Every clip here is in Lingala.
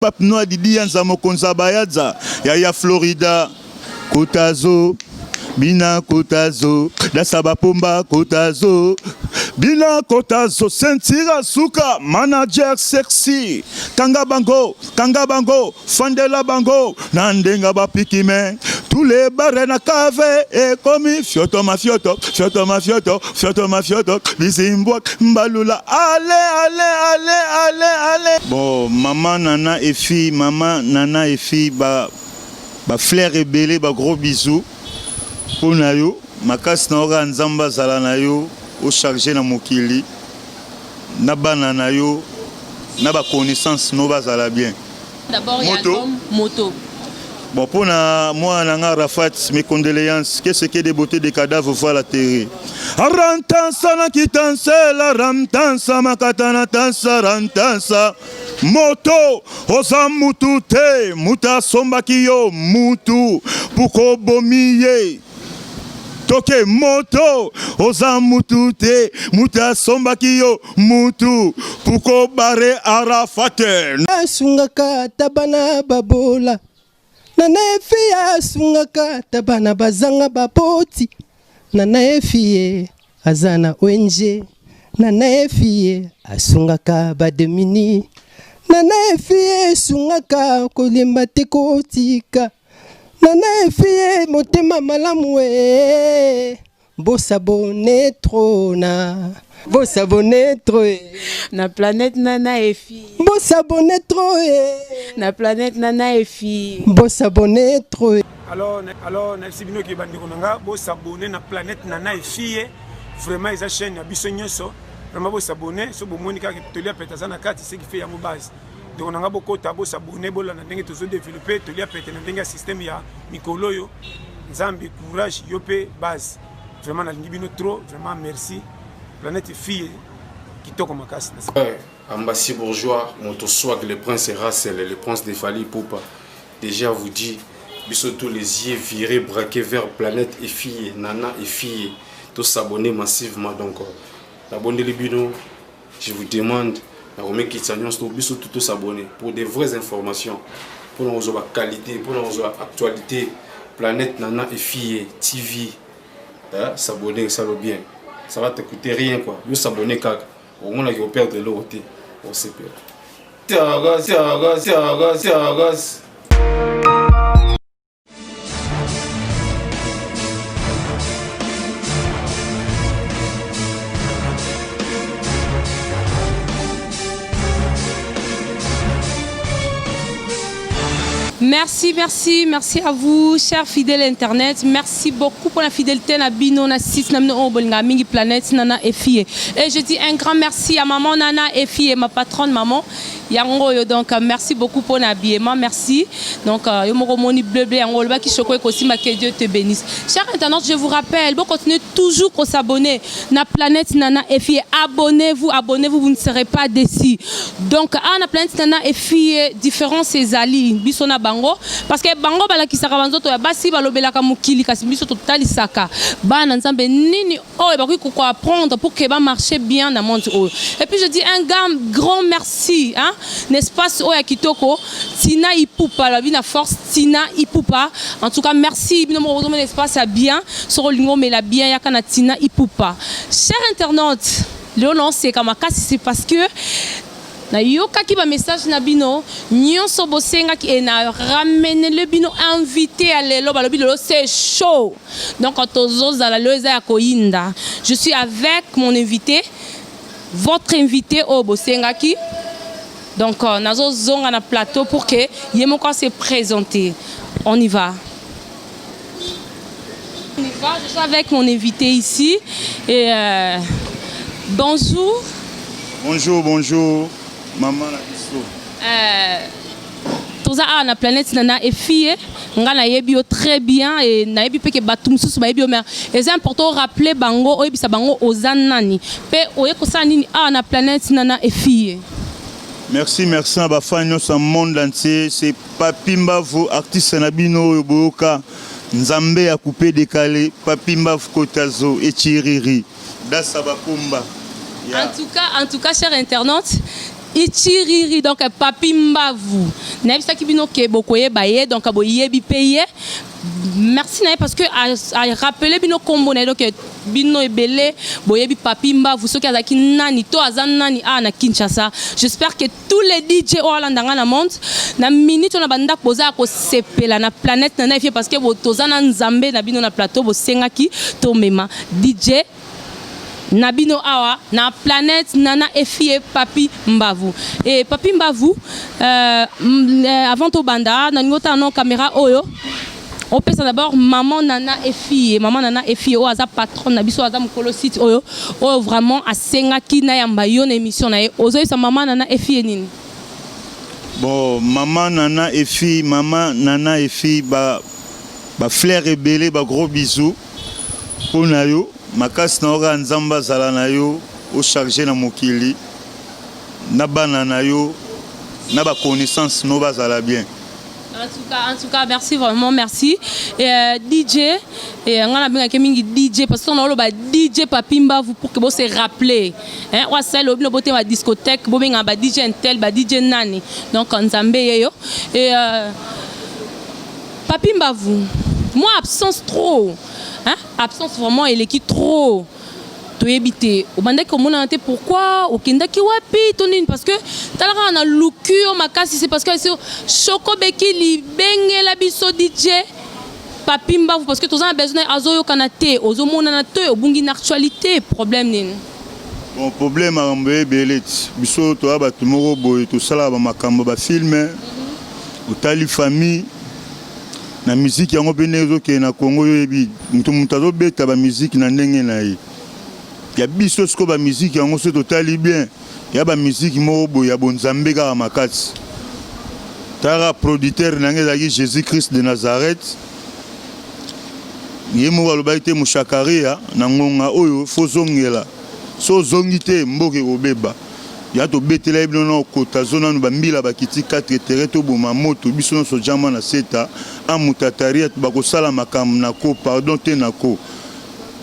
Papnoa Didi Anzamo Konzabayaza, Yaya Florida, Kotazo, Bina Kotazo, Dasabapomba Kotazo, Bina Kotazo, Sentira Suka, Manager Sexy, Kangabango, Fandela Bango, Nandenga Bapikime, tous les barres cave et commis, Fioto Mafioto, Bizimbouak, Mbalula, allez. Bon, maman, nana et fille, bah flair et belé, bah gros bisous. Pour Nayo, ma casse n'aura un zamba zalanayo, au chargé na mokili, naba nanayo, naba connaissance no bazala bien. D'abord, il y a moto. Bon, pour moi, Nanga Rafat, mes condoléances, qu'est-ce que des beautés des cadavres voient la terre. Arantansa na kitanse, la ramtansa, makatana tansa, rantansa. Moto, osa mutu te, muta sombakiyo, mutu, puko bomiye. Toke moto, osa mutu te, muta sombakiyo, mutu, puko bare arafate. Sungaka tabana babola. Nana efie sungaka tabana bazanga bapoti. Nana efie azana ONG. Nana efie asungaka bademini. Nana efie sungaka kolemba tekotika. Nana efie motema malamwe. Bosabone trona. Bosabone troe. Na planète Nana et fille. Bosabone troe. Na planète Nana et fille. Bosabone troe. Alors merci bino ki bandi konanga bosabone na planète Nana et fille. Vraiment ils chaîne ya biso nyonso. Vraiment bosabone so bomoni ka tolia peta na kati ce qui fait yango base. Donc onanga bokota bosabone bola na ndenge tozo développer tolia peta na ndenge système ya mikolo yo. Nzambi courage yope base. Vraiment na lingi bino trop, vraiment merci. Planète fille qui toque ma casse. Ambassi bourgeois, mon swag, le prince Rassel, le prince de Fali Poupa. Déjà vous dit, biso tous les yeux virés, braqués vers planète et fille, nana et fille, tous s'abonner massivement. Donc, abonnez les binos, je vous demande, biso tous s'abonner pour des vraies informations, pour nos qualité, pour nos actualité, planète nana et fille, TV, s'abonner, ça va bien. Ça va te coûter rien quoi. Vous s'abonner car au moins là il va perdre de l'autre. On sait pas. Merci à vous, chers fidèles Internet. Merci beaucoup pour la fidélité na bino na sis na mno bolinga mingi planète Nana et fille. Et je dis un grand merci à maman Nana et fille, ma patronne maman. Yango yo donc merci beaucoup pour l'habillement, merci. Donc yo moko moni bleu yango le ba ki choko aussi ma que Dieu te bénisse. Chers internautes, je vous rappelle, vous continuez toujours à s'abonner na planète Nana et fille. Abonnez-vous, vous ne serez pas déçus. Donc na planète Nana et fille différents ces ali bisona bango parce que bango bala ki saka banzoto ya basi balobela ka mukili kasi biso total saka. Bana nzambe nini oh ba ko apprendre pour que ba marcher bien dans monde oh. Et puis je dis un grand merci hein. N'est-ce pas Oya Kitoko Tina Ipupa la vie na force Tina Ipupa en tout cas merci bino mo retomber l'espace à bien sur lingo mais la bien ya kana Tina Ipupa. Chers internautes le lancer comme c'est parce que na yoka ki ba message na bino nyonso bosenga ki na ramener le bino invité à lelo ba le bino c'est chaud donc quand ozo za la leza ya koinda je suis avec mon invité votre invité au bosenga ki. Donc, nous avons un plateau pour que Yemoko se présente. On y va. Je suis avec mon invité ici. Et bonjour. Bonjour. Maman Nabiso. Tout ça, la planète Nana et fille. Nga na yebio très bien et na yebi pe ke batum susu ba yebio mais c'est important rappeler bango oyebisa bango ozanani pe oyekosa nini na planète Nana et fille. Merci à Bafagno, ce monde entier. C'est Papimba, vous, artiste Nabino, Yoboka, Nzambe a coupé, décalé, Papimba, Kotazo, et Chiriri, Dasabakumba. En tout cas, chers internautes, Ichiriri donc Papi Mbavu. Nebisa ki bino ke bokoye baye donc aboyebi paye. Merci parce que a rappelé bino combo donc bino ebele boyebi Papi Mbavu soki azaki nani to azan nani na Kinshasa. J'espère que tous les DJ au landanga na monde na minute on a banda poza ko sepela na planète na efie parce que botozana nzambe na bino na plateau bo sengaki to mema DJ Nabino Awa, na planète Nana Efie Papi Mbavu. Et Papi Mbavu, avant au banda, na ngota non caméra oyo. On peut d'abord maman Nana Efie, maman Nana Efie o aza patron na biso aza mukolo site oyo, o vraiment a sengaki na yamba yon émission na ye. Ozo sa maman Nana Efie nini? Bon, maman Nana Efie ba flair rebelle, ba gros bisous pour nayo. Makas na ora nzamba zala na yo o charger na mokili na bana na yo na ba connaissance no bazala bien. En tout cas merci vraiment merci et DJ et ngana benga ke mingi DJ parce que on a ba DJ Papi Mbavu pour que bo se rappeler hein wa sel obino boté ba discothèque bo benga ba DJ Intel ba DJ nani donc nzambe yeyo et Papi Mbavu moi absence trop. Hein? Absence vraiment elle est qui trop to éviter au bande comme on a été pourquoi au kenda ki wapi tonine parce que talaka na lukio makasi c'est parce que Choco Beki li bengela biso DJ Papi Mbavu parce que tous en besoin azoyo kanate ozomona na to obungi na actualité problème nini bon problème à mbe belet biso to aba tumoro boy to sala ba makambo ba film ou tali famille na musique yango benezo ke na Congo yebi mutu azo beta ba musique na ndenge na ye ya biso sko ba musique yango so totali bien ya ba musique mo bo ya bonzambe ka makati tara producteur nange zaki Jésus Christ de Nazareth yemo walobaite mushakaria na ngonga oyo fozongela so zongite mboke obeba ya to betela ibino na kota zona no bambila bakiti 4 terrain to boma moto biso no so jama na seta amutataria to bakosala makam na ko pardon te na ko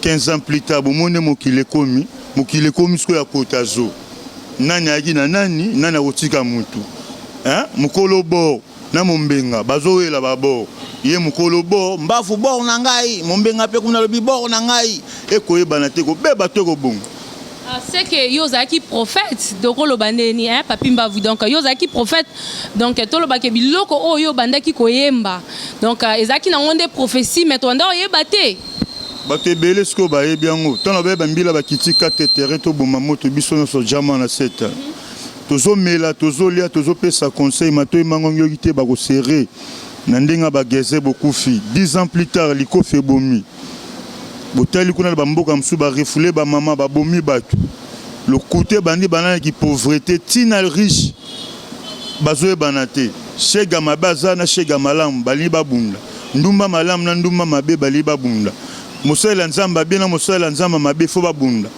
15 ans plus tard bomone mokile komi sko ya kota zo nani agi na nani otika mutu hein mukolo bo na mombenga bazoela babo ye mukolo bo mbafu bo na ngai mombenga pe kuna lobi bo na ngai ekoyeba na te ko beba to ko bongo. C'est que Yozaki prophète de Rolobandeni hein Papi Mbavu donc Yozaki prophète donc tolobake biloko o yo bandaki koyemba donc ezaki na ngonde prophétie mais to ndo yebate bate bele sko ba yebiango tona ba mbila bakiti 4 terrain to boma moto biso no so jama na seta tozo mela tozo lia tozo pesa conseil mato mango ngokite ba ko serrer na ndenga ba geze bokufi 10 ans plus tard liko fe bomi botali kuna ba mboka msu ba refoulé ba mama ba bomi batu le côté bandi banana qui pauvreté tina riche bazoe banate shega mabaza na shega malam bali babunda ndumba malam na ndumba mabe bali babunda musela nzamba bien na musela nzamba mabe fo babunda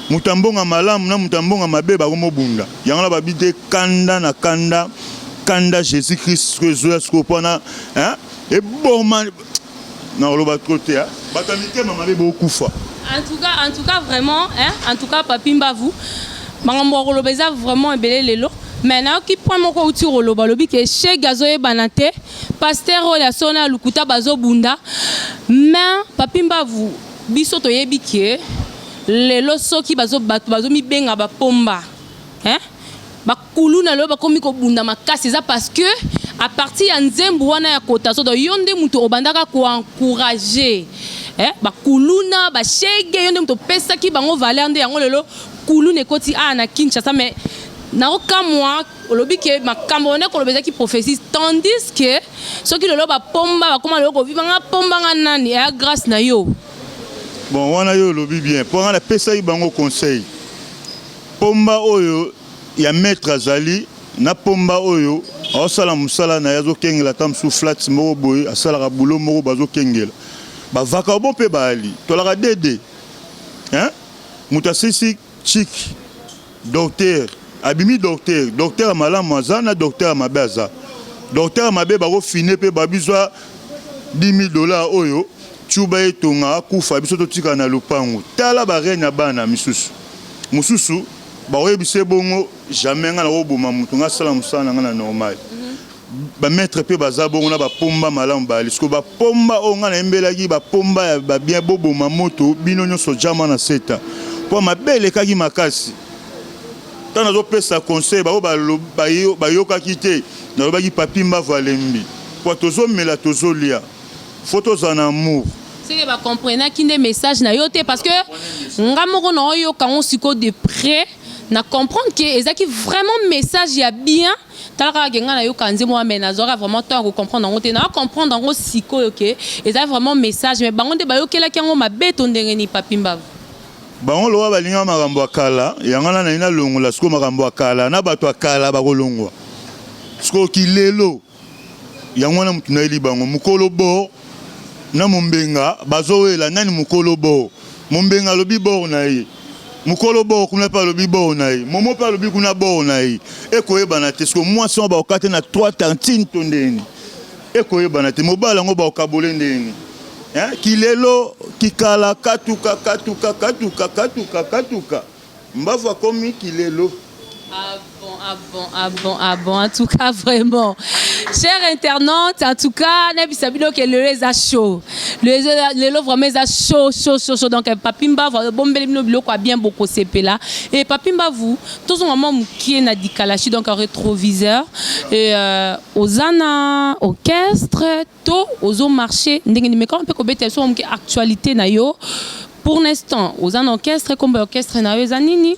mutambonga malam na mutambonga mabe ba komo bunda yango ba bide kanda na kanda Jésus Christ rezo sko pona hein et bon man non le côté hein batamite mama be bokufa en tout cas vraiment hein en tout cas Papi Mbavu bangambo kolobeza vraiment ebele lelo mais na ki point moko uti koloba lobi ke chez gazoye banate pasteur ola sona lukuta bazo bunda mais Papi Mbavu biso to yebi ke lelo soki bazo mi benga ba pomba hein bakulu na lo bakomi ko bunda makasi za parce que à partir ya nzembu wana ya kota so do yonde mutu obandaka ko encourager bakuluna bashege yonde mutu pesa ki bango valeur nde yango lelo kulu ne koti na Kinshasa mais na okamwa olobi ke makambo ne kolobeza ki prophétie tandis que soki lelo ba pomba bakoma lelo ko vivanga pomba nga nani ya grâce na yo bon wana yo lobi bien pour la pesa yi bango conseil pomba oyo ya maître azali na pomba oyo osala musala na yazo kengela tam sou flat moko boy asala boulot moko bazo kengela ba vaka bon pe bali tolaka dede hein mutasisi chic docteur abimi docteur malamu azana docteur mabaza docteur mabe bako fine pe babizwa $10,000 oyo chuba etonga kufa biso totika na lupango tala ba reine bana misusu baoyebise bongo jamais nga na oboma mutu nga sala musana nga na normal ba maître pe baza bongo na ba pomba malamu ba lisko ba pomba o nga na embelaki ba pomba ba bien boboma moto bino nyonso jama na seta po mabele kaki makasi tana zo pesa conseil ba yoka kite na lobaki papimba valembi po tozo mela tozo lia photos en amour. C'est que vous comprenez qu'il y a des messages parce que nous avons quand siko de près na comprendre que ezaki vraiment message ya bien talaka genga na yo kanze moi mais nazora vraiment temps comprendre on na comprendre en siko OK ezaki vraiment message mais bango de bayo kela kango mabeto ndenge ni papimba bango lowa balinga makambo akala yangana na ina longola siko makambo akala na bato akala bakolongwa siko kilelo yango na mutu na eli bango mukolo bo na mumbenga bazowela nani mukolo bo mumbenga lobi bo na ye mukolo bo kuna pa lobi bo na ye momo pa lobi kuna bo na ye ekoyebana te siko moi son ba okate na 3 tantines tondeni ekoyebana te mobala ngo ba okabole ndeni kilelo kikala katuka mbava komi kilelo. Ah bon, en tout cas, vraiment. Chers internautes, en tout cas, Nebi Sabino que le les a chaud. Le lot vraiment a chaud. Donc, Papimba, bon, belino quoi bien beaucoup CP là. Et Papimba, vous, tous un moment qui est dit Kalashi, donc un rétroviseur. Et aux ana orchestre, tout aux marché. Mais quand on peut connaître son actualité nayo, pour l'instant, aux ana orchestre, comme orchestre nayo zanini.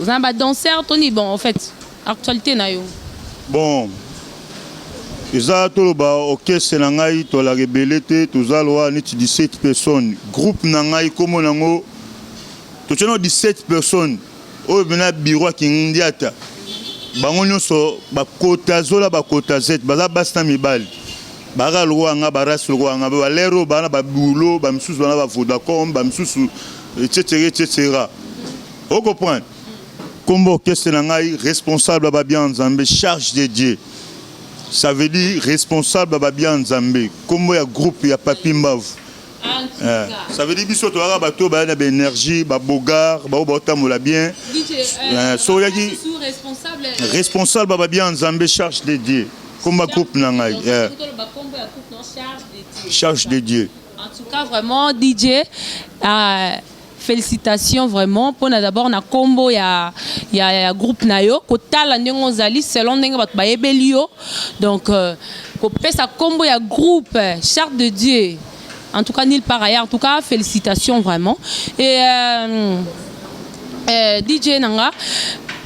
Vous avez un danseur, Tony, bon, en fait, actualité, nayo. Bon, ils ont tout le orchestre, nangai, to la rebellité, tous allons 17 personnes. Groupe nangai, comme on a, tout le 17 personnes. Au bureau qui indiata. Bangonyo so, bakota zola, bakota zet, baza basta mibali. Bara loanga, baras loanga, balero, bana babulo, bamsus, bana bavodacom, bamsus, etc. Vous comprenez? Comme orchestre responsable à bien Nzambe, charge de Dieu. Ça veut dire responsable à bien Nzambe. Comme il y a groupe, il y a Papimba. Ça veut dire que tu as bateau, il y a énergie, bogar, bien. Responsable à bien Nzambe, charge de Dieu. Comme groupe nangai. Charge de Dieu. En tout cas, vraiment, DJ. Félicitations vraiment pour d'abord na combo ya groupe nayo kotala ndenge zali selon ndenge bat ba ebelio donc ko pesa combo ya groupe charte de Dieu en tout cas nulle part ailleurs en tout cas félicitations vraiment et DJ nanga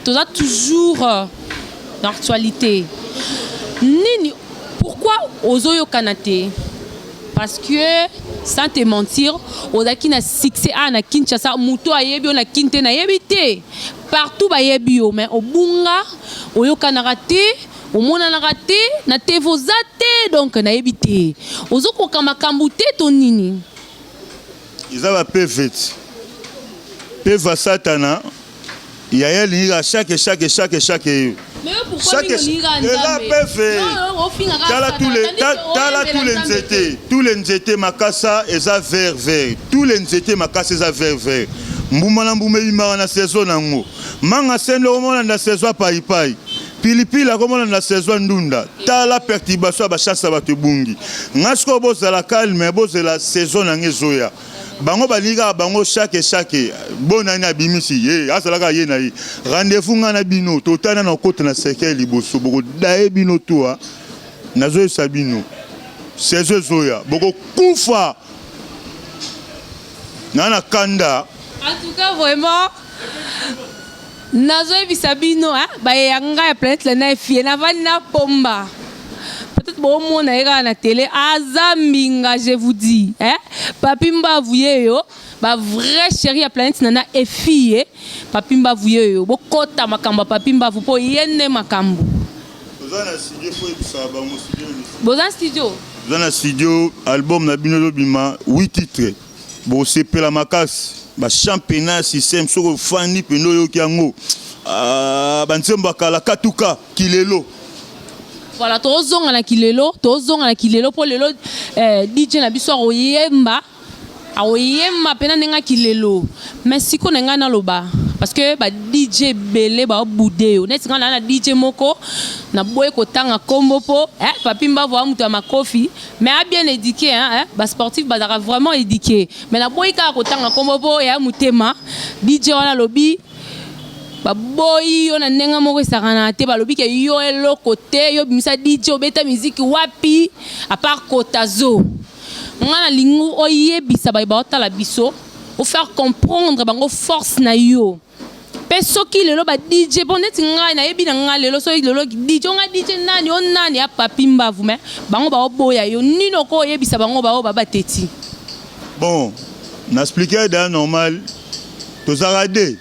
tu as toujours d'actualité nini pourquoi ozoyo kanate parce que sans te mentir, on a qui succès à Kinshasa, Muto a yebi on a kinte na yebite partout ba yebio mais au bunga, au yokanarate, au monanarate, na tevozate donc na yebite. Ozoko kama kambute ton nini. Ils avaient PV Satana. Il y a liga chaque. Mais pourquoi tous les nzete makasa eza vert. Tous les nzete makasa eza vert. Mbumala mbume imara na saison nango. Manga sendo omona na saison pai. Pilipila komona na saison ndunda. Tala perturbation ba chassa bato bungi. Ngasko bozala calme bozela saison nangezoya. Bango baliga bango chaque bonani abimisi asalaka ye na ye rendez-vous ngana bino totana na kota na cercle liboso boko dae bino toa nazo sabino sezo zoya boko kufa nana kanda en tout cas vraiment nazo bisabino ba yanga ya planète la na fie na vana pomba. Peut-être bon mon na na télé azambinga je vous dis Papimba vouye yo ba vrai chéri à planète nana et fille Papimba vouye yo bokota makamba Papimba vous po yene makambo Bozan studio studio album na bino bima 8 titres bo CP la makas ba championnat système soko fani peno yo kiango banzemba kala katuka kilelo. Voilà, tozonga na kilelo pour lelo DJ na biso oyemba pena nenga kilelo mais siko nenga na loba parce que ba DJ belé ba boudéo net quand na DJ moko na boye ko tanga kombo po papi Mbavu a mutu makofi mais a bien éduqué ba sportif ba dara vraiment éduqué mais na boye ka ko tanga kombo po ya mutema DJ wana lobi ba boy on a nenga moko sakana te ba lobi ke yo elo côté yo bimisa DJ obeta musique wapi à part Kotazo ngana lingu oyebisa ba otala biso ou faire comprendre bango force na yo peso ki lelo ba DJ bonnet ngai na yebi na ngai lelo so lelo DJ nga DJ nani on nani ya papi Mbavu mais bango ba oboya yo nino ko yebisa bango ba bateti bon na expliquer da normal to zarade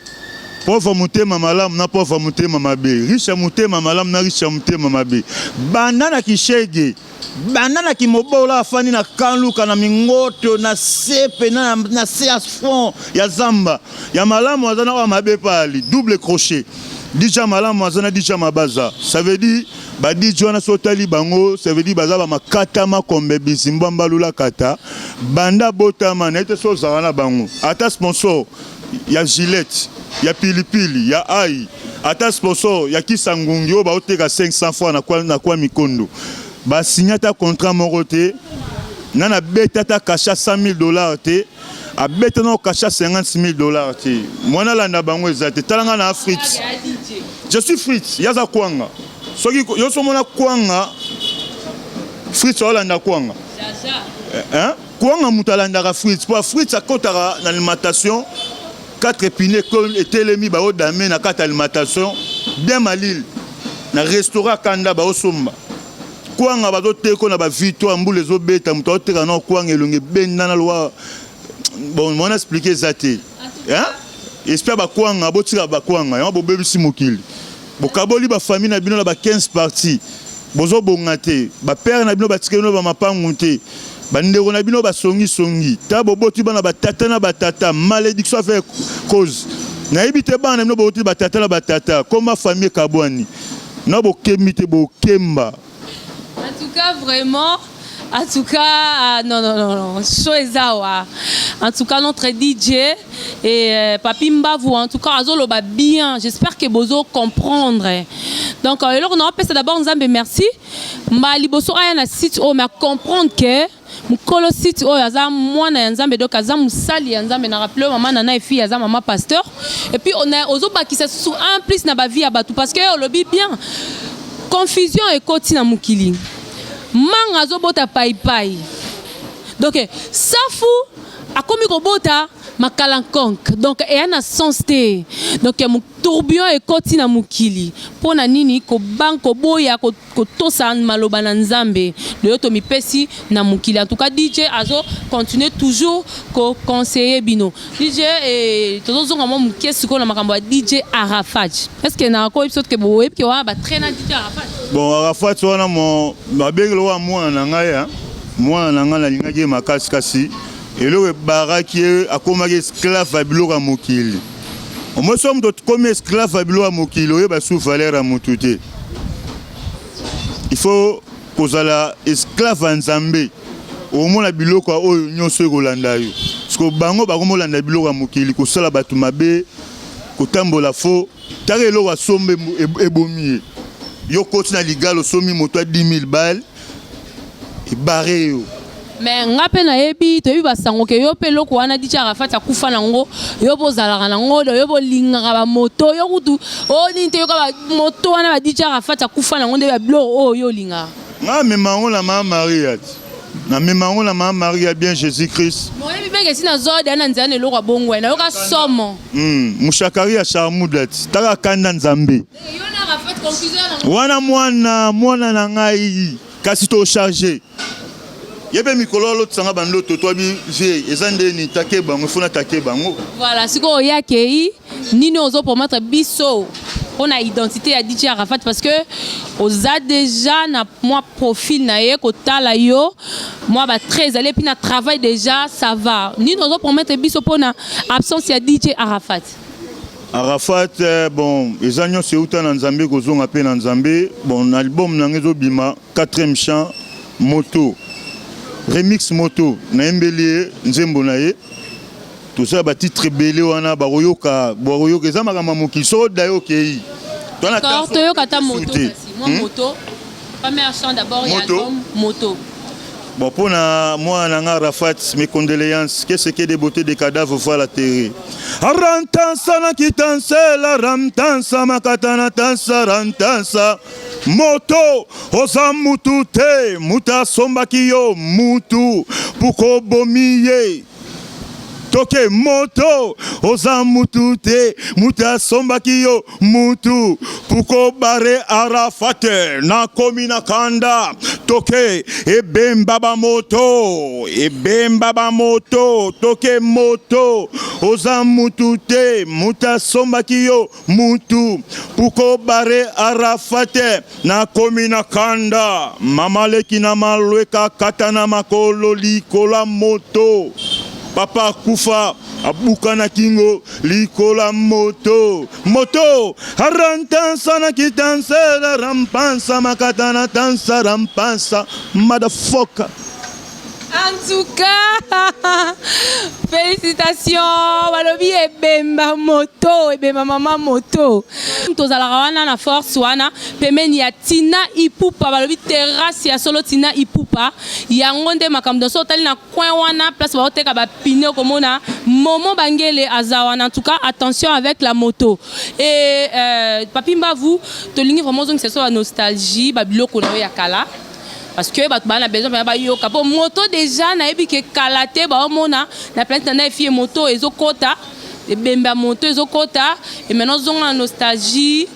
pauvre mutema malamu na pauvre mutema mabe riche mutema malamu na riche mutema mabe banana kishege banana kimobola afani na kanluka na mingoto na sepe na seasfond ya zamba ya malamu azana wa mabe pali double crochet déjà malamu azana déjà mabaza ça veut dire ba DJ wana sotali bango ça veut dire baza ba makata makombe bizimbamba lula kata banda botama na ete so zawana bango ata sponsor ya Gillette ya pilipili ya ai ata sponsor ya kisangungi o ba oteka 500 fois na kwa mikondo ba signata contrat moroté nana beta ta kasha $100,000 te a beta no kasha $50,000 te mwana landa bango ezate talanga na Fritz je suis Fritz yaza kwanga soki yo so mona kwanga Fritz olanda kwanga kwanga mutalanda ka Fritz pour Fritz akotara na alimentation 4 épineux comme etelemi ba odame na 4 alimentation bien malil na restaurant kanda ba osomba kwanga bazo teko na ba victoire mbule zo beta muto oteka na kwanga elonge benda na loi bon on a expliqué zate espère ba kwanga botika ba kwanga ya bo bebisi mokili bokaboli ba famille na bino na ba 15 parties bozo bongate ba père na bino ba tikeno ba mapangu te bandeko na bino ba songi ta boboti bana batata na batata malédiction fait cause na ebite bana bino boboti batata na batata comme famille kabwani na bokemite bokemba. En tout cas, vraiment, en tout cas, non, Shoezawa. En tout cas, notre DJ et Papi Mbavu, en tout cas, Azolo va bien. J'espère que Bozo comprendre. Donc, alors, on a fait d'abord, Nzambe, merci. Mbali Boso a un site où on comprendre que mukolo site où yaza mwana Nzambe donc aza musali Nzambe na rappelé maman nana et fille yaza maman pasteur. Et puis on a ozo ba qui se sous en plus na ba vie abatu parce que on le dit bien. Confusion et koti na mukili. Manga zo bota pai pai. Donc safu a komi ko bota makalankonk. Donc et un sens te. Donc mu tourbillon et koti na mukili. Pona nini ko banko boya ko tosa maloba na Nzambe. Le yoto mi pesi na mukili. En tout cas DJ azo continue toujours ko conseiller bino. DJ et tozo zonga mo mukesi ko na makambo DJ Arafat. Est-ce que na ko episode ke bo epi wa ba traîner DJ Arafat. Bon Arafat wana mo babengelo wa mwana na ngai mwana na ngai na lingaki makasi kasi elo baraki akomaki esclave ya biloko ya mokili omoso moto komi esclave ya biloko ya mokili oyeba su valeur ya motu te il faut kozala esclave ya Nzambe omona biloko oyo nyonso ekolanda yo parceke bango bakomolanda biloko ya mokili kosala bato mabe kotambola fo taka eloko ya sombe ebomi ye yo koti na ligalo somi moto ya 10 000 balles ebare yo. Mais ngape na yebi to yebi basango ke yo pe loko wana DJ Arafat akufa nango yo bozalaka nango yo bolingaka ba moto yo kutu o ni te yo ka moto wana ba DJ Arafat akufa nango nde ba biloko o yo linga nga memango la mama Maria na memango la mama Maria bien Jésus Christ mo yebi beke sina zode na nzane loko bongo na yo ka somo mushakari ya Charmoudat taka kanda Nzambe yo na Arafat confusion wana mwana na ngai kasi to charger yebe mikololo tsanga bandoto to bi vie ezande ni take bango funa take bango voilà siko yakei nini ozo pour mettre biso on a identité à DJ Arafat parce que oza déjà na moi profil na ye kotala yo moi ba très allé puis na travail déjà ça va nini ozo pour mettre biso pona absence ya DJ Arafat. Arafat bon ezanyo se uta na Nzambe kozonga pe na Nzambe bon album na ngezo bima 4e chant moto remix moto na embeli nzembo na ye tout ça ba titre belé wana ba royoka eza makama mokiso dayo kei d'accord toyoka ta moto kasi moi moto première chant d'abord et album moto. Bon, pour moi, Rafat, mes condoléances. Qu'est-ce que des beautés des cadavres voilà terre. Arantansa na kitanse la ramtansa makatana tansa rantansa moto ozamutu te muta sombakiyo mutu puko bomiye. Toke moto ozamutu te muta sombaki mutu puko bare Arafate na komina kanda toke ebemba moto toke moto ozamutu te muta sombaki mutu puko bare Arafate na komina kanda mamaleki na malweka katana makolo likola moto. Papa Kufa abukana kingo likola moto arantansa na kitanse la rampansa makatana tansa rampansa motherfucker. En tout cas, félicitations. Balobi ebemba moto, ebemba mama moto. Tozala wana na force wana pemeni ya Tina Ipupa balobi terrasse ya solo Tina Ipupa. Yango nde makambo so tali na coin wana place ba oteka ba pine komona Momo Bangele azawana. En tout cas, attention avec la moto. Et papi mbavu tolingi vraiment donc c'est ça la nostalgie ba biloko na ya kala. Parce que bah on a besoin de yo capo moto déjà na ebi ke kalate ba omona na planète na fie moto ezokota et bemba moto ezokota et maintenant zong la nostalgie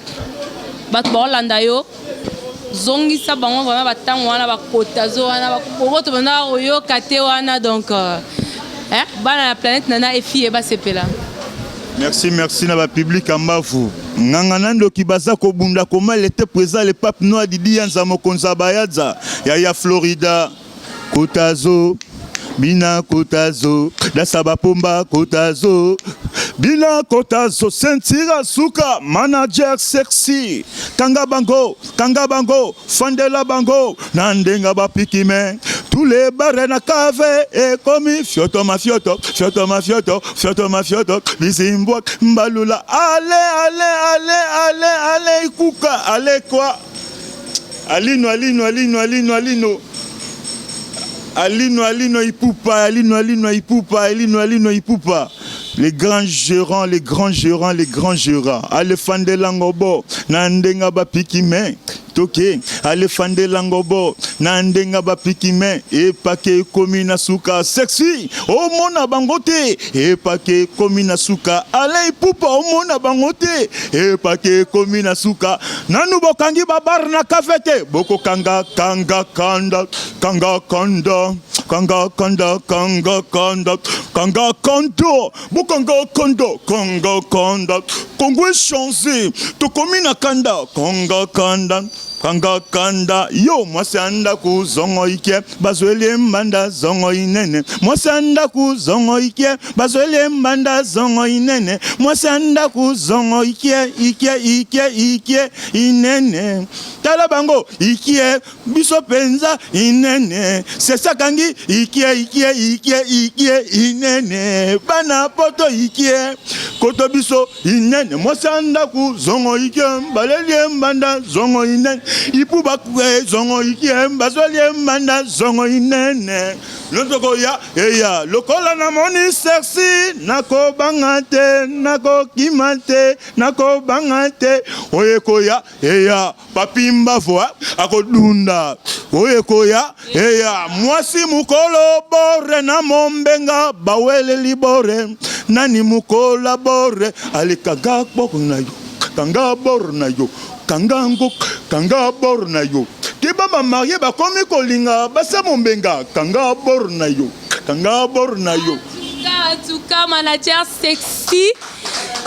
ba Holanda yo zongi sa bango vraiment ba tango wana ba kota zo wana ba koboto bana oyo kate wana donc bana la planète nana fie ba sepela. Merci na ba public ambafu. Nganganando kibaza ko bunda koma il était présent le pape noir Didi Yanza Mokonza Bayaza ya Florida Kotazo Bina Kotazo da Sabapomba Kotazo Bina Kotazo Sentira Suka manager sexy Kanga bango Fandela bango Nandenga bapikime tous les barres na cave et comme fioto mafioto bizimbwa mbalula allez kuka allez quoi alino ipupa les grands gérants allez fande langobo nandenga bapikime toke ale fande langobo na ndenga bapikime e pake komina suka sexy o mona bangote e pake komina suka ale ipupa o mona bangote e pake komina suka nanu bokangi babar na kafete boko kanga kondo bokanga kondo Congo changé to komina kanda kanga kanda yo mwasanda ku zongo ike bazwele mbanda zongo inene mwasanda ku zongo ike bazwele mbanda zongo inene mwasanda ku zongo ike inene tala bango ike biso penza inene sesa kangi ike inene bana poto ike koto biso inene mwasanda ku zongo ike balele mbanda zongo inene ipuba kwe zongo ike bazwele mbanda zongo inene lotoko ya eya lokola na moni sexy nako bangate nako kimate nako bangate oyekoya eya papi mbavoa akodunda oyekoya eya mwasi mukolo bore na mombenga bawele libore nani mukola bore alikaga boko na yo kanga bor na yo kanga bor na yo kiba ba marié ba komi kolinga basa mombenga kanga bor na yo en tout cas manager sexy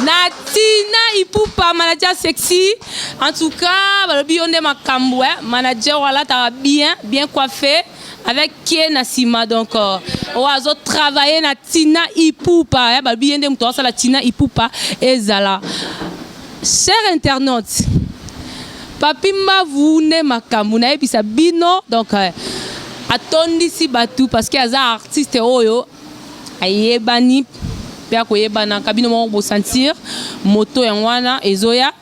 na Tina Ipupa manager sexy en tout cas balobi onde makambo manager wala ta bien coiffé avec Kie Nasima donc oazo travailler na Tina Ipupa balobi ende mto sala Tina Ipupa ezala. Chers internautes, papi mbavu ne makambu na ebisa bino donc atondi si batu parce que aza artiste oyo ayebani pe akoyebana kabino mo bo sentir moto ya wana ezoya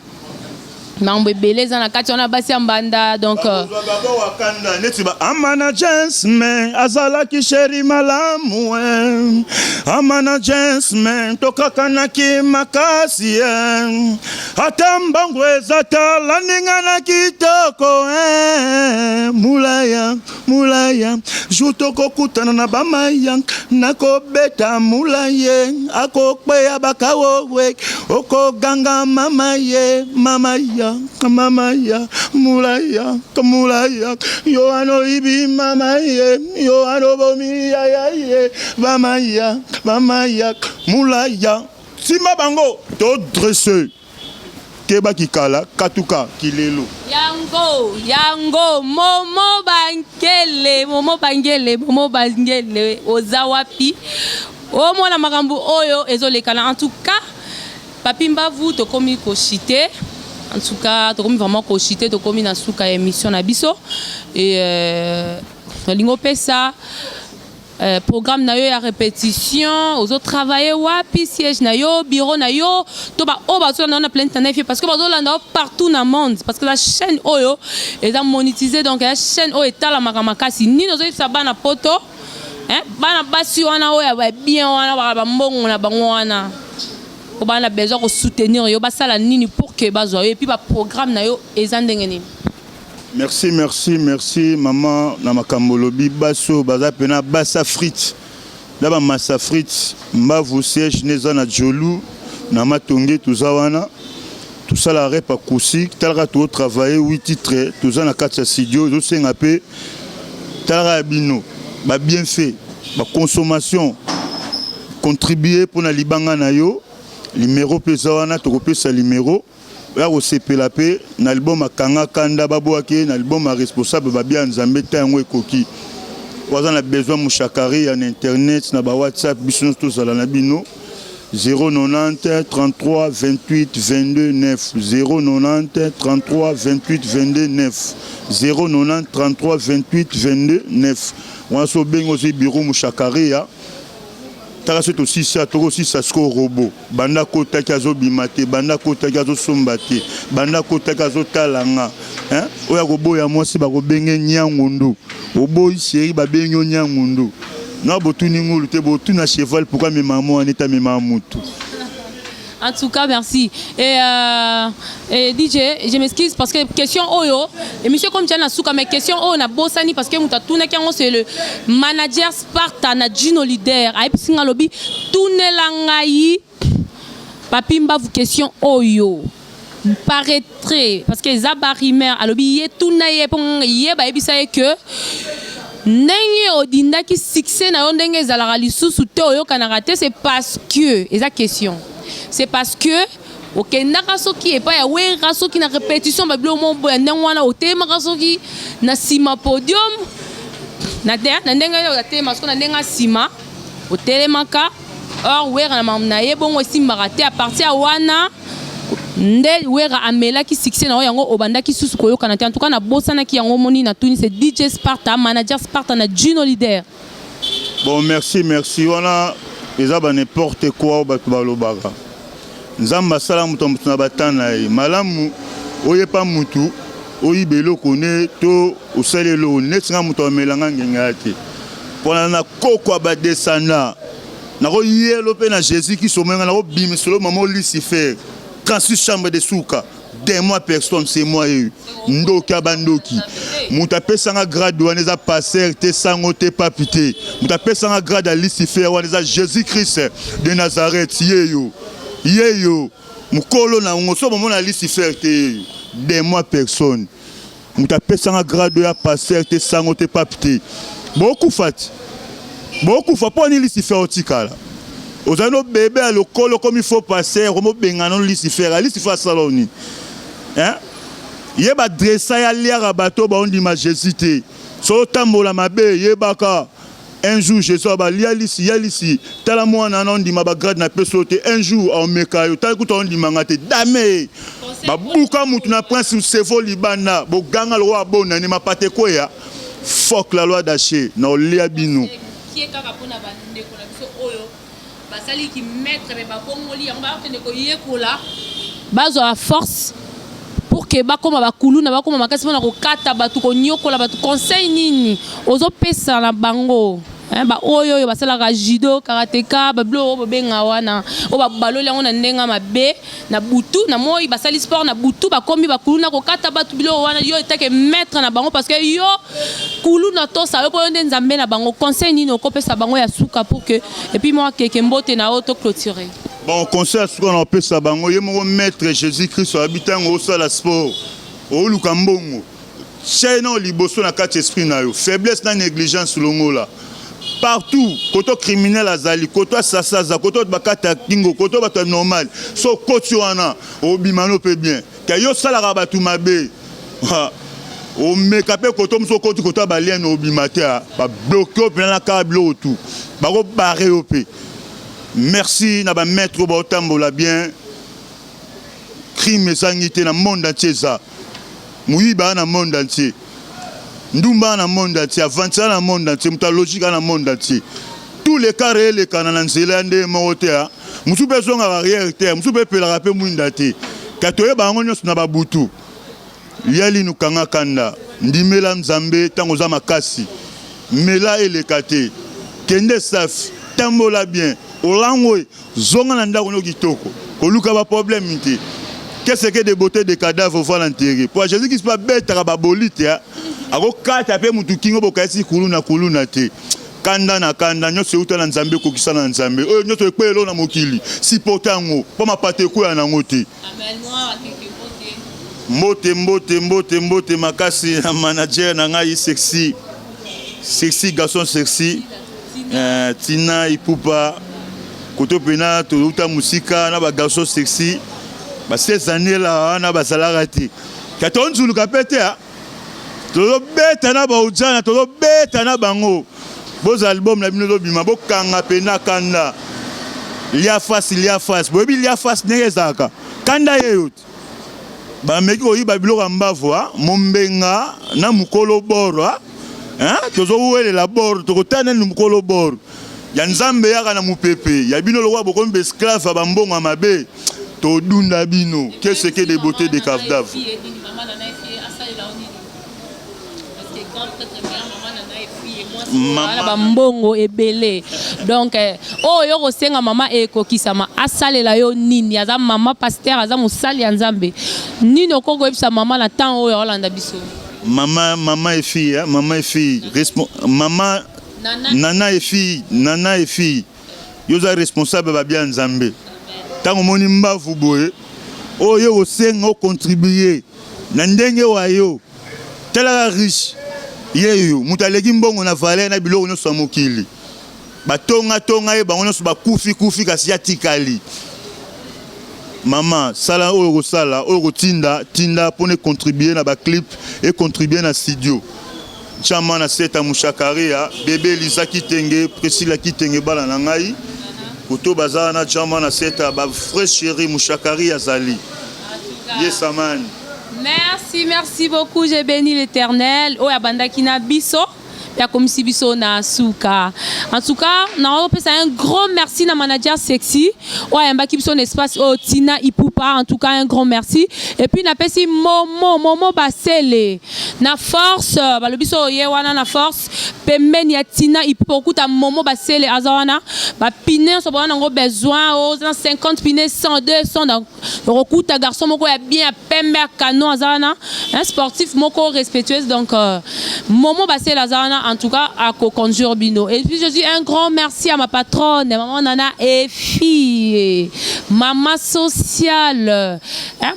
mambo beleza na kati wana basi ambanda donc amana gentleman azala ki sheri malamu amana gentleman tokakana ki makasi atambango ezata landinga na kitoko mulaya jutoko kutana na bamaya nakobeta mulaye akokpeya bakawowe okoganga mamaye Kamamaya, mulaya, kamulaya, yo ano ibi mamaye, yo ano bomi ya, bamaya, mulaya, sima bango, to dresse, keba kikala, katuka, kilelo. Yango, momo bangele, ozawapi, o mwana makambu oyo, ezolekana, en tout cas, papimba vous, to komi koshite. En tout cas, tu as vraiment cochité, tu as commis dans la émission Nabiso. Et l'ingo ça programme na yo ya répétition, aux autres travailler wapi siège na yo, bureau na yo, to ba o ba so na plein de parce que bazo landa partout dans le monde parce que la chaîne oyo est monétisée donc la chaîne o est la makamakasi ni nozo ça bana poto hein bana basi wana oya ba bien wana ba mbongo na bango wana. On a besoin de soutenir yo basala nini pour que bazo et puis ba programme na yo ezandengeni. Merci maman na makambolobi baso baza pena basa frite. Daba massa frite mbavu siège neza na jolu na matonge tuzawana tout ça la repa kusi talra to travailler 8 titres tout na kati studio zo senga pe talra bino ba bien fait ba consommation contribuer pour na libanga na yo. Numéro pesawana tokopesa numéro ya osepela pe na album akanga kanda babwake na album responsable babia nzambe tango ekoki waza na besoin mushakari ya internet na ba WhatsApp biso to zala na bino 090 33 28 22 9 090 33 28 22 9 090 33 28 22 9 waso bengo zi bureau mushakari ya c'est aussi ça, aussi ça score robot. Banda kota kazo bimate, banda kota kazo sombate, banda kota kazo talanga. Hein? Oya robo ya moi si ba robenge nyangondo. Obo chéri ba benyo nyangondo. Na botu ningulu te botu na cheval pourquoi mes mamans en état mes mamans tout. En tout cas, merci. Et DJ, je m'excuse parce que question Oyo, et monsieur comme Diana Souka, mais question Oyo na Bossani parce que Mouta Toune c'est le manager Sparta na Gino Leader. Aïe, Pissinga Lobby, Toune Langaï, Papimba, vous question Oyo. Paraîtrait, parce que Zabarimer, à Lobby, yé Toune yé, bah, et que. Ndenge odinda ki succès na ndenge ezalaka lisusu te oyo kana raté c'est parce que eza question c'est parce que okendaka soki epa ya wera soki na répétition babilo mo boya ndenge wana otemaka soki na sima podium na ndenge ya tema soki na ndenge sima otelemaka or wera na mamna ye bongo simbaka te à partir wana nde wera amela ki succès na yango obanda ki susu koyoka na en tout cas na bosana ki yango moni na tuni c'est DJ Sparta manager Sparta na Gino Leader. Bon merci on a ezaba n'importe quoi batu balobaka nzamba sala mutu na batana malamu oyepa mutu oyibelo kone to osalelo netinga mutu amelanga ngenga te pona na kokwa ba descendant na ko yelo pe na Jésus qui somenga na ko bimisolo maman Lucifer. Quand je suis chambre de souka, des mois personne, c'est moi. Ndoki abandoki. Moutape sanga grade ou aneza passer, te sango te papité. Moutape sanga grade à Lucifer ou aneza Jésus-Christ de Nazareth. Yeyo. Moukolo na ngoso moment à Lucifer te des mois personne. Moutape sanga grade ou passer, te sango te papité. Beaucoup fat. Pas ni Lucifer otikala. Aux anneaux bébé à l'ocolo comme il faut passer, comme benganon Lucifer, Lucifer saloni. Hein? Yeba dressa ya lia rabato ba on dit ma Jésus. So tambola mabe yebaka. Un jour Jésus ba lia lisi. Tala moi na on dit ma ba grade na peut sauter un jour en mekayo. Tala kuta on dit mangate dame. Ba buka mutu na prince sevo libana. Bo ganga loi bona ni ma pate koya. Fuck la loi d'aché na lia bino. Qui est kaka pona ba ndeko na biso oyo. basali qui mettre mais ba bongoli on va tene ko yekola bazo la force pour que bakoma bakuluna bakoma makasi na ko kata batu ko nyokola batu conseil nini ozo pesa na bango ba oyo basalaka judo karateka bablo benga wana o baloli yango na ndenga mabe na butu na moi basali sport na butu bakomi bakuluna ko kata batu bilo wana yo etake mettre na bango parce que yo kuluna to sa yo po nde nzambe na bango conseil nini okopesa bango ya suka pour que et puis moi keke mbote na auto clôturer. Bon conseil à ce qu'on appelle ça bango ye mo maître Jésus-Christ habitant au sala sport o lukambongo chaîne liboso na kati esprit na yo faiblesse na négligence longola partout koto criminel azali koto sasaza koto bakata kingo koto bato normal so koto wana obimano pe bien ka yo sala ka batu mabe o mekape koto mso koto balien obimate ba bloquer plein la câble tout ba ko barrer op. Merci na ba maître ba otambola bien crime sangité na monde entier ça muiba na monde entier ndumba na monde entier avancer na monde entier muta logique na monde entier tous les cas réels les canana nzela nde motea musu besoin arrière terre musu pe la rapé mwinda te katoye bango nyos na babutu yali nukanga kanda ndimela nzambe tango za makasi mela elekate kende saf tambola bien olangwe zonga na ndako no kitoko koluka ba problème te. Qu'est-ce que des beautés de cadavres voilà enterré pour Jésus qui se pas bête à babolite ya ako kata pe mutu kingo bokasi kuluna te kanda na kanda nyoso uta na nzambe ko kisana nzambe oyo nyoso ekwelo na mokili si potango po mapate ko ya na ngote amen mbote makasi na manager na ngai sexy garçon sexy Tina Ipupa koto pena to uta musika na ba garçon sexy ba ces années là na ba salarati katonzulu kapete a to beta na ba ujana to beta na bango bos album na bino bima bokanga pena kanda lia face bobi lia face nezaka kanda yeyot ba meki oyiba biloko mbavo mombenga na mukolo boro tozo wele la boro to kotana na mukolo boro ya nzambe yaka na mupepe ya bino lokwa bokombe esclave ba mbongo mabe to dunda bino qu'est-ce que des beautés de Kavdav maman mbongo ebele donc oyo kosenga mama ekokisama asalela yo nini aza mama pasteur aza musali ya nzambe nini okoko ebisa mama na temps oyo olanda biso maman et fille maman nana et fille yoza responsable ba bien nzambe tango moni mbavu boye oyo osenga contribuer na ndenge wayo tela riche yeyo mutaleki mbongo na valeur na biloko nyoso mokili batonga e bango nyoso bakufi kasi ya tikali mama sala oyo kosala oyo kotinda pone contribuer na ba clip et contribuer na studio chama na seta mushakaria bébé Lisa Kitenge Priscilla Kitenge bala na ngai koto bazana na chama na seta ba frère chéri mushakari azali yes aman. Merci beaucoup, j'ai béni l'Éternel. Oh, abandaki na biso. Ya komisi biso na suka. En tout cas, na un grand merci na manager sexy. Ouais, mbaki biso espace oh Tina Ipupa. En tout cas, un grand merci. Et puis na pesi Momo basele. Na force, ba le biso ye wana na force. Pemben ya Tina Ipupa kuta Momo basele azawana. Ba pine so bana ngo besoin oh 50 pine 100 200 donc rokuta garçon moko ya bien pembe canon azawana. Un sportif moko respectueuse donc Momo basele azawana. En tout cas, à co-conjure bino. Et puis je dis un grand merci à ma patronne, maman Nana et fille, maman sociale.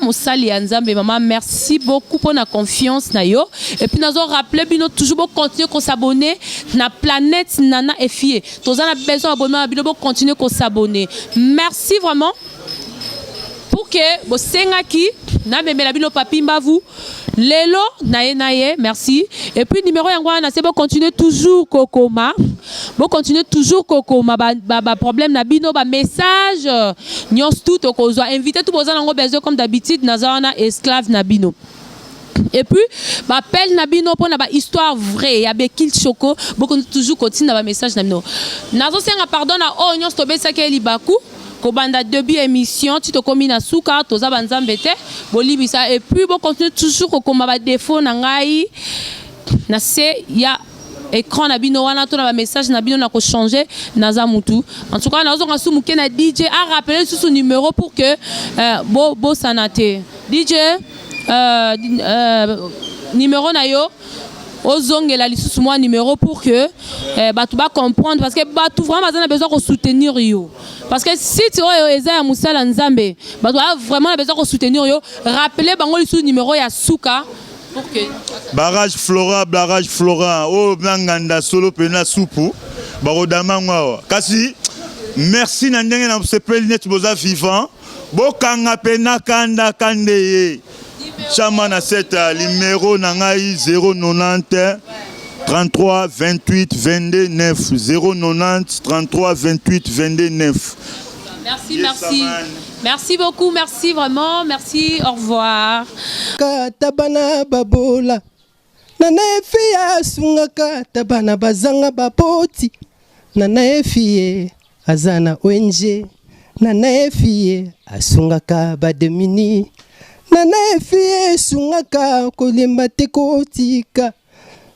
Mon sali Nzambe, maman, merci beaucoup pour la confiance na yo. Et puis nous avons rappelé bino toujours continuer à s'abonner na planète Nana et fille. Tous on a besoin d'abonnement bino continuer à s'abonner. Merci vraiment pour que vous sengaki na bemela bino papi mbavu. Lelo naye merci et puis numéro yangwana c'est bon continuer toujours kokoma ba problème na bino ba message nyos tout okozwa inviter tout bozana ngo besoin comme d'habitude nazana esclave na bino Et puis, appel Nabino pour une histoire vraie. Il y a Bekil Choco, beaucoup toujours continue dans message Nabino. Nazo senga pardon na onyon stobe sake libaku. Kobanda début émission, tu te commis na souka, toza banzambete, bolibisa et puis bon continue toujours au combat défaut nangai. Na se ya écran Nabino wana to na message Nabino na ko changer naza mutu. En tout cas, nazo ngasu muke na DJ a rappeler sur son numéro pour que bo sanate. DJ numéro na yo ozongela lisusu moi numéro pour que batu ba comprendre parce que batu vraiment bazana besoin de soutenir yo parce que si tu eza ya musala nzambe batu vraiment besoin de soutenir yo rappeler bango lisusu numéro ya suka pour que barrage flora oh nganda solo pena supu barodama ngwa kasi merci na ndenge na sepeli net boza vivant bokanga pena kanda kandeye Chamana 7 numéro nangai 090 33 28 22 9 090 33 28 22 9. Merci. Merci beaucoup, merci vraiment, merci, au revoir. Katabana babola nana efia sungaka tabana bazanga bapoti nana efie azana ONG nana efie asungaka bademini nana efie sungaka kolemba te kotika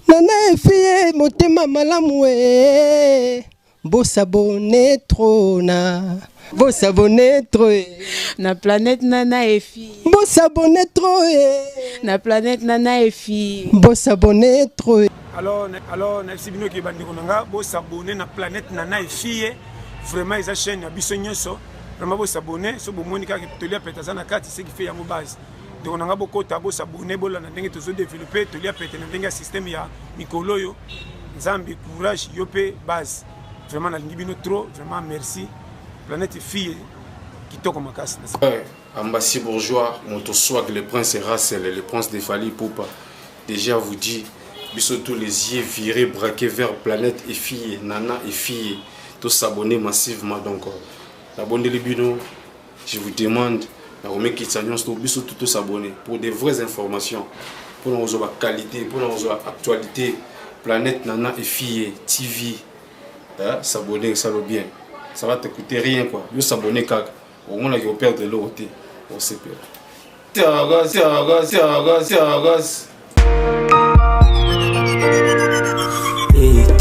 nana efie motema malamu bosabone trona bosabone tro na planète nana efi bosabone tro na planète nana efi bosabone tro alors merci bino ki bandi konanga bosabone na planète nana efi vraiment eza chaîne ya biso nyonso vraiment vous s'abonner so bomoni ka tolia peta na kati c'est qui fait yango base donc on a beaucoup tabo s'abonner bola na ndenge tozo développer tolia peta na ndenge système ya mikolo yo nzambi courage yope base vraiment na ngibino trop vraiment merci planète fille qui toko makasi Ambassi bourgeois moto swag le prince Racel le prince de Fally Ipupa déjà vous dit biso tous les yeux virés braqués vers planète et fille nana et fille tous s'abonner massivement donc abonnez les bino, je vous demande, tous s'abonner pour des vraies informations, pour nos qualité, pour nos actualité, planète nana et fille, TV, s'abonner, ça va bien, ça va te coûter rien quoi, vous s'abonner car au moins on perd de l'eau, on sait pas.